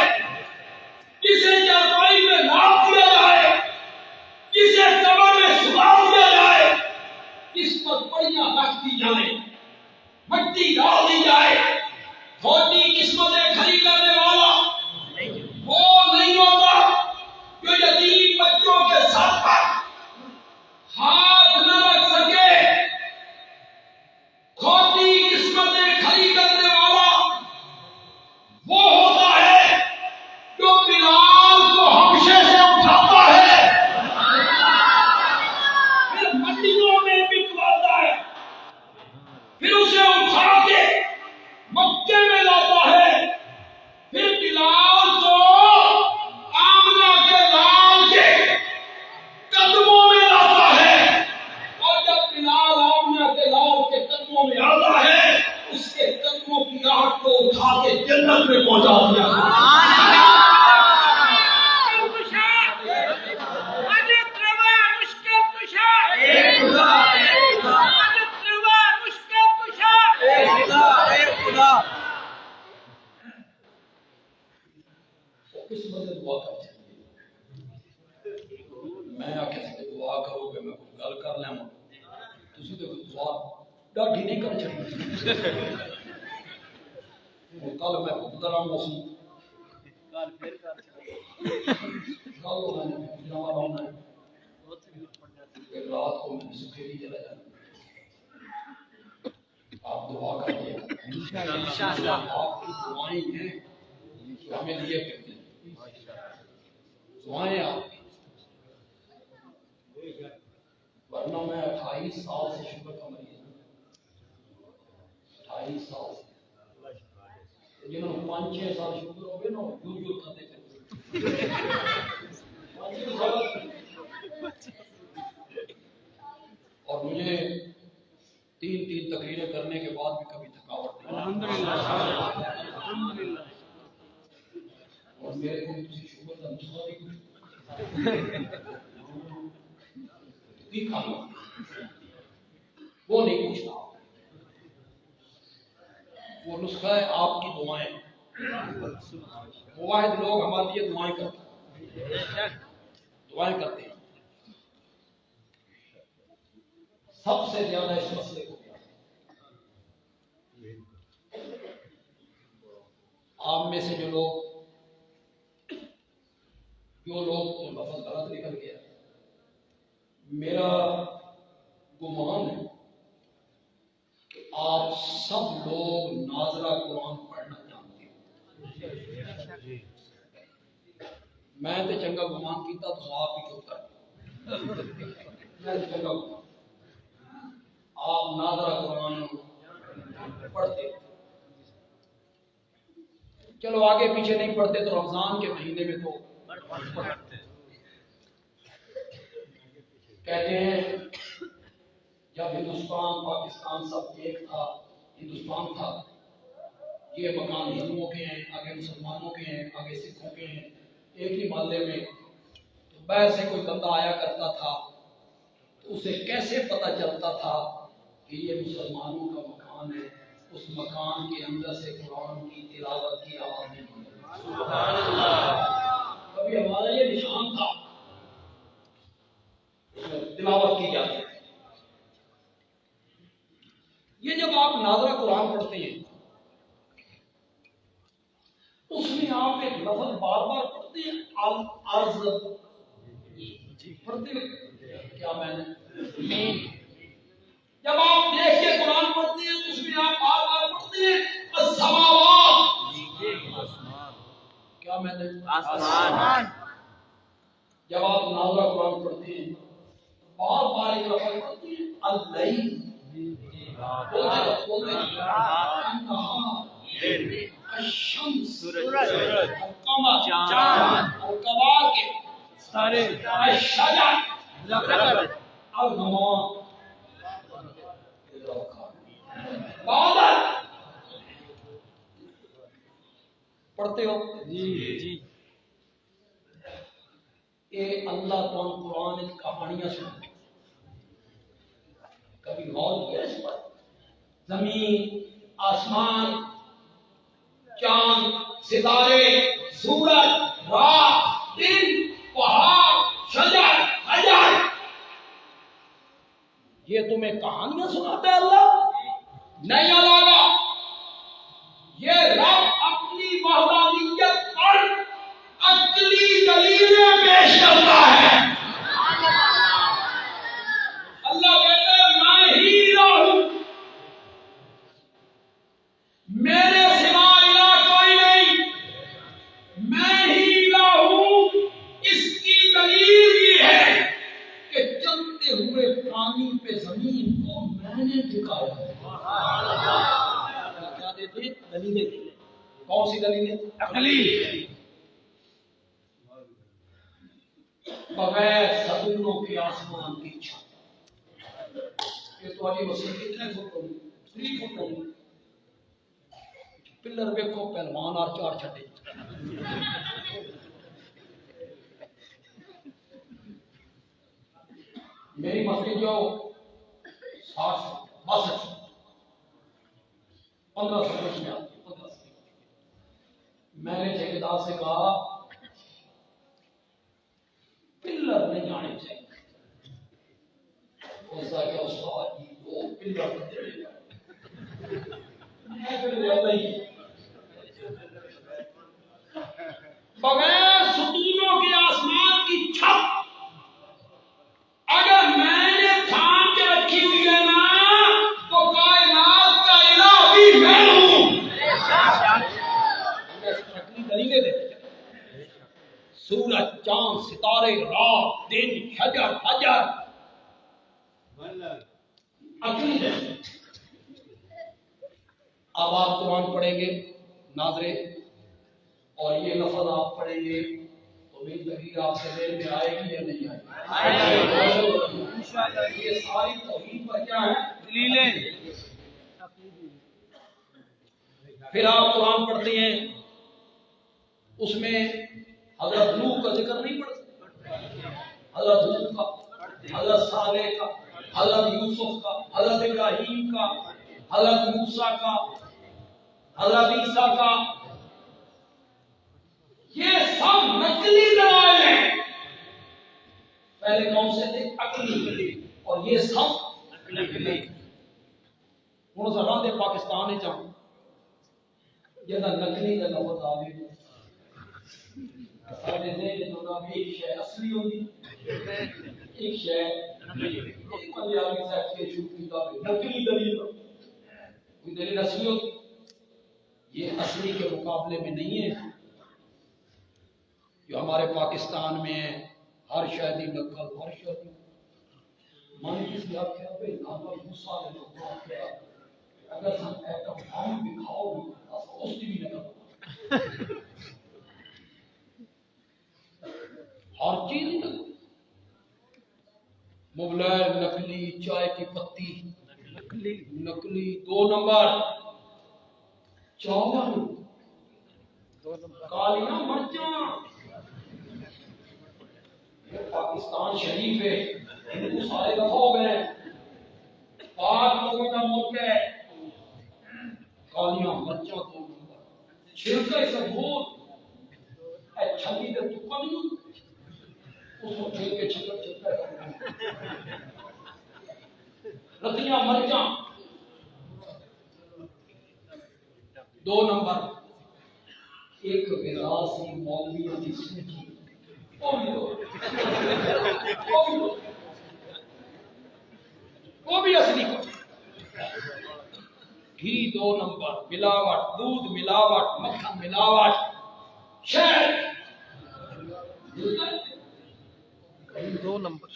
جسے چارپائی میں لاپ دیا جائے، جسے قبر میں سلا دیا جائے، جس پر پڑیاں رکھ دی جائیں، مٹی ڈال دی جائے، کھوٹی قسمتیں کھڑی کرنے والا وہ نہیں ہوتا جو یتیم بچوں کے سر پر ہاتھ نہ رکھ سکے، کھوٹی قسمتیں کھڑی کرنے والا وہ ہوتا ہے جو بلال کو ہمشے سے اٹھاتا ہے، پھر منڈیوں میں بکواتا ہے، پھر اسے اٹھا کے مکے میں لاتا ہے، پھر بلال کو آمنہ کے لال کے قدموں میں لاتا ہے، اور جب بلال آمنہ کے لال کے قدموں میں آتا ہے اس کے قدموں کی آہٹ کو اٹھا کے جنت میں پہنچا دیا۔ کس وجہ دعا کرتے ہیں؟ میں آکے سے دعا کرو کہ میں کوئی گل کر لیں تسی تو دعا ڈاڈھی نہیں کر چھڑی، کل میں خود درام موسم کل میں نے جنوار ہونا ہے، ایک رات کو میں نے سکھیری چلا جانا، آپ دعا کریے انشاءاللہ، آپ کی دعائیں ہیں جو ہمیں لیے کرتے ہیں، دعائیں آپ کی، ورنہ میں 28 سال سے شوگر کا مریض ہوں، 28 سال سے، جنہوں نے 5-6 سال شوگر ہو گئے نا جو کرتے کرتے اور مجھے 3 تقریریں کرنے کے بعد بھی کبھی تھکاوٹ نہیں، الحمدللہ، اور میرے کو کسی شوگر کا نسخہ نہیں کچھ وہ نہیں پوچھتا، وہ نسخہ ہے آپ کی دعائیں، واحد لوگ ہمارے لیے دعائیں کرتے ہیں، سب سے زیادہ اس مسئلے کو آپ میں سے جو لوگ لفظ غلط نکل گیا، میرا گمان ہے کہ آپ سب لوگ ناظرہ قرآن پڑھنا جانتے ہیں، میں تو چنگا گمان کیتا تو آپ ہی چپ کر، میں چنگا گمان، آپ ناظرہ قرآن پڑھتے، چلو آگے پیچھے نہیں پڑھتے تو رمضان کے مہینے میں تو پڑھتے، کہتے ہیں جب ہندوستان پاکستان سب ایک تھا، ہندوستان تھا یہ مکان ہندوؤں کے ہیں، آگے مسلمانوں کے ہیں، آگے سکھوں کے ہیں، ایک ہی محلے میں. تو باہر سے کوئی بندہ آیا کرتا تھا تو اسے کیسے پتہ چلتا تھا کہ یہ مسلمانوں کا مکان ہے؟ اس مکان کے اندر سے قرآن کی تلاوت کی آواز نہیں آتی. سبحان اللہ. کبھی ہمارا یہ نشان تھا تلاوت کی جاتی ہے. یہ جب آپ ناظرہ قرآن پڑھتے ہیں اس میں آپ ایک لفظ بار بار پڑھتے ہیں، عرض پڑھتے ہیں. کیا میں نے جب آپ دیکھ کے قرآن پڑھتے ہیں اس میں آپ بار بار پڑھتے ہیں السماوات. کیا میں نے آسمان. جب آپ ناظرہ قرآن پڑھتے ہیں بار بار ایک لفظ پڑھتے ہیں اللیل. الشمس، القمر، چاند، الکواکب، سارے الشجر، الغمام، بادل. پڑھتے ہو؟ جی. اے اللہ قرآن کہانیاں سنتے کبھی غور کیا اس پر؟ زمین، آسمان، چاند، ستارے، سورج، رات، دن، پہاڑ، شجر، حجر، یہ تمہیں کہانیاں سناتا ہے اللہ؟ نہیں علاوہ یہ رب اپنی وحدانیت پر عقلی دلیلیں پیش کرتا ہے. اللہ کہتا ہے میں ہی الہ ہوں، میرے سوا الہ کوئی نہیں، میں ہی الہ ہوں. اس کی دلیل یہ ہے کہ چلتے ہوئے پانی پہ زمین کو میں نے ٹھکایا ہے. کیا دیتے ہیں؟ دلیلیں. کون سی دلیلیں؟ عقلی. بغیر ستونوں کے آسمان کی چھت. یہ تو علی مسیح کتنے فٹ ہوگی؟ 3 فٹ ہوگی. پلر دیکھو پہلوان اور 4 چھٹے. میری مسجد جو 60 62 15 فٹ میں آتی ہے. 15 فٹ. میں نے ٹھیکیدار سے کہا پلر نہیں آنے چاہیے. ایسا کہ استاد جی وہ پلر بغیر ستونوں کے آسمان کی چھت اگر میں نے تھام کے رکھی ہوئی ہے نا تو کائنات کا الہ بھی میں ہوں. دلیلیں دیتے سورج، چاند، ستارے، رات، دن، شجر، حجر، عقلی ہے. اب آپ قرآن پڑھیں گے ناظرے اور یہ لفظ آپ پڑھیں گے تو میری تقریر آپ سے دیر میں آئے گی یا نہیں آئے گی؟ یہ ساری توحید پر کیا ہے؟ دلیلیں. پھر آپ قرآن پڑھتے ہیں اس میں حضرت نوح کا ذکر نہیں پڑھتے، حضرت ہود کا، حضرت صالح کا، حضرت یوسف کا، حضرت ابراہیم کا، حضرت موسیٰ کا، حضرت عیسیٰ کا. یہ سب نقلی دلائل ہیں. پہلے کون سے تھے؟ عقلی. اور یہ سب نقلی. ہوں ذرا دے پاکستان چاہوں جہاں نقلی کا لفظ آ گیا سارے ذہن تو نہ ایک شے اصلی ہوگی ایک شے پنجابی صاحب کے شروع کی نقلی دلیل کوئی دلیل اصلی ہوتی. یہ اصلی کے مقابلے میں نہیں ہے جو ہمارے پاکستان میں ہے. ہر شہری نقل، ہر شہری مان کس کی آپ کیا پہ نامل غصہ ہے جو بات کیا اگر ہم ایٹم بم دکھاؤ بھی اس کی بھی نقل ہر چیز نقل. موبائل نقلی، چائے کی پتی نقلی. 2 نمبر چاول، کالیاں مرچاں، پاکستان شریف ہے، ہندو سارے دفعہ ہو گئے، پاک لوگوں کا ملک ہے، کالیاں مرچاں تو چھلکے سے بھول اے چھلی دے تو کمی اس کو چھل کے چھلکے رتیاں مرچاں۔ 2 نمبر ایک وراثی مولویوں کی سوچی وہ بھی اصلی کو گھی 2 نمبر، ملاوٹ، دودھ ملاوٹ، مکھن ملاوٹ، شہد 2 نمبر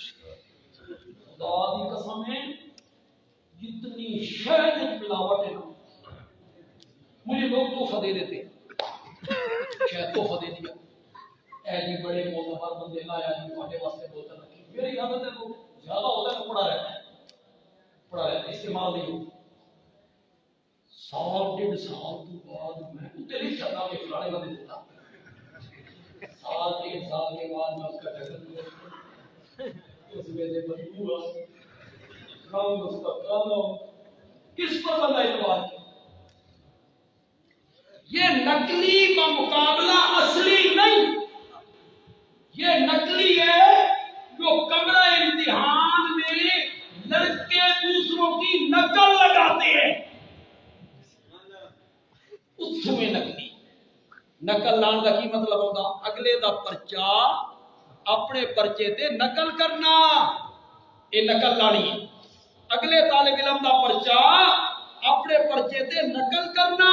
خدا دی قسم ہے جتنی شہد ملاوٹ ہے نا، مجھے لوگ تحفہ دے دیتے شہد تحفہ دے دیا، اے جی بڑے معتبر بندے لایا جی تمہارے واسطے بوتل رکھی، میری عادت ہے تو زیادہ ہوتا ہے تو پڑا رہتا ہے استعمال نہیں ہوتا۔ 1.5 سال تو بعد میں اتنے نہیں چلتا کہ فلانے بندے دیتا، 1.5 سال کے بعد میں اس کا ڈھکن اس میں سے بدبو آ رنگ اس کا کالا، کس پر بندہ اعتبار کیا؟ یہ نقلی کا مقابلہ اصلی نہیں، یہ نقلی ہے جو کمرہ امتحان میں لڑکے دوسروں کی نقل لگاتے ہیں، اس میں نقلی نقل لان کا کی مطلب ہوتا اگلے دا پرچا اپنے پرچے تے نقل کرنا، یہ نقل لانی ہے۔ اگلے طالب علم دا پرچا اپنے پرچے تے نقل کرنا۔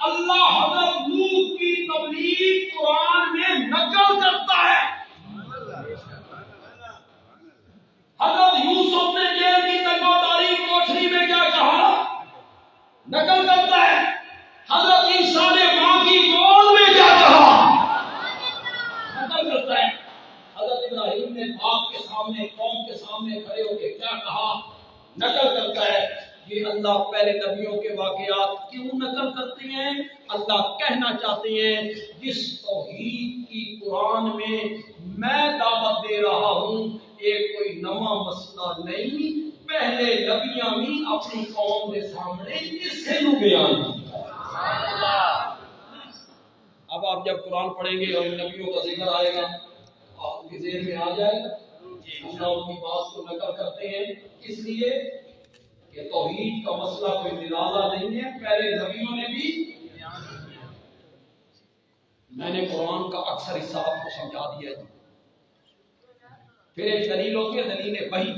اللہ حضرت نوح کی تبلیغ قرآن میں نقل کرتا ہے، حضرت یوسف نے جیل کی تنگوداری کوٹھری میں کیا کہا نقل کرتا ہے، حضرت عیسیٰ نے ماں کی گود میں کیا کہا نقل کرتا ہے، حضرت ابراہیم نے باپ کے سامنے قوم کے سامنے کھڑے ہو کے کیا کہا نقل کرتا ہے۔ یہ اللہ پہلے نبیوں کے واقعات کیوں نقل کرتے ہیں؟ اللہ کہنا چاہتے ہیں جس توحید کی قرآن میں دعوت دے رہا ہوں یہ کوئی نواں مسئلہ نہیں، پہلے نبیاں بھی اپنی قوم کے سامنے اسے نو بیان کیا۔ اب آپ جب قرآن پڑھیں گے اور ان نبیوں کا ذکر آئے گا آپ کی ذہن میں آ جائے گا، اللہ ان کی بات کو نقل کرتے ہیں اس لیے کہ توحید کا مسئلہ کوئی نرالا نہیں ہے، پہلے نبیوں نے بھی۔ میں نے قرآن کا اکثر حصہ آپ کو سمجھا دیا ہے، پھر ایک دلیل ہوتی ہے دلیل وحی،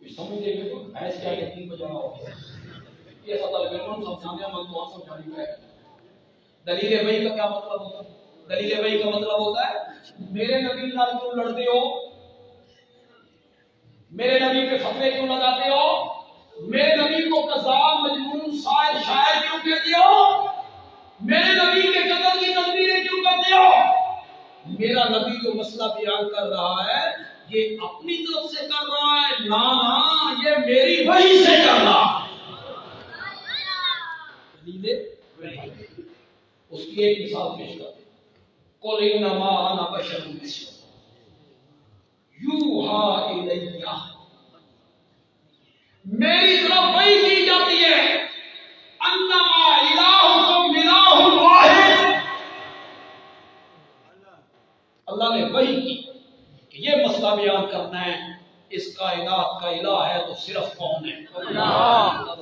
سمجھ لیں گے تو بحث کیا کہ 3 بجے ہوگا یہ سطح بالکل سمجھانے من تو سمجھانے کا ہے۔ دلیل وحی کا کیا مطلب ہوتا ہے؟ دلیل وحی کا مطلب ہوتا ہے میرے نبی نال کیوں لڑتے ہو، میرے نبی پہ فتوے کیوں لگاتے ہو، میرے نبی کو قذاب مجنون شاعر کیوں کہتے ہو، میرے نبی کے قتل کی تدبیریں کیوں کرتے ہو؟ میرا نبی جو مسئلہ بیان کر رہا ہے یہ اپنی طرف سے کر رہا ہے، نا یہ میری وحی سے کر رہا ہے۔ اس کی ایک مثال پیش کرتے ہیں، قُلْ إِنَّمَا أَنَا بَشَرٌ مِثْلُكُمْ یوحیٰ الیہ، میری طرف وحی کی جاتی ہے، انما الہکم الہ واحد، اللہ نے وحی کی کہ یہ مسئلہ بیان کرنا ہے، اس کائنات کا الہ ہے تو صرف کون ہے اللہ۔